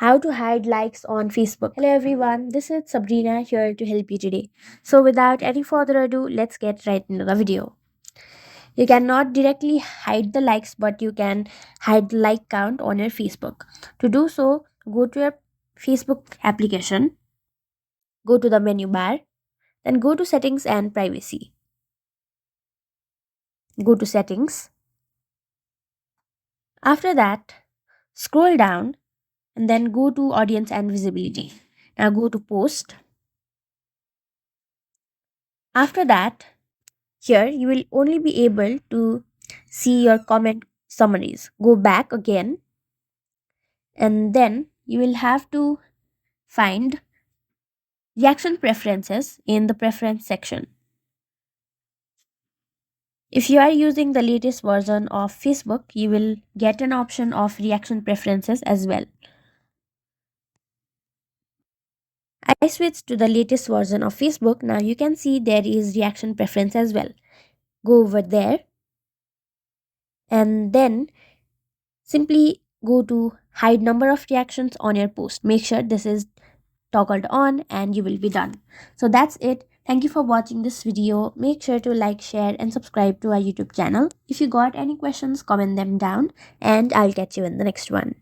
How to hide likes on Facebook. Hello everyone, this is Sabrina here to help you today. So without any further ado, let's get right into the video. You cannot directly hide the likes, but you can hide the like count on your Facebook. To do so, go to your Facebook application, go to the menu bar, then go to settings and privacy. Go to settings. After that, scroll down and then go to audience and visibility. Now go to post. After that, here you will only be able to see your comment summaries. Go back again and then you will have to find reaction preferences in the preference section. If you are using the latest version of Facebook, you will get an option of reaction preferences as well. I switched to the latest version of Facebook. Now you can see there is reaction preference as well. Go over there and then simply go to hide number of reactions on your post. Make sure this is toggled on and you will be done. So that's it. Thank you for watching this video. Make sure to like, share and subscribe to our YouTube channel. If you got any questions, comment them down and I'll catch you in the next one.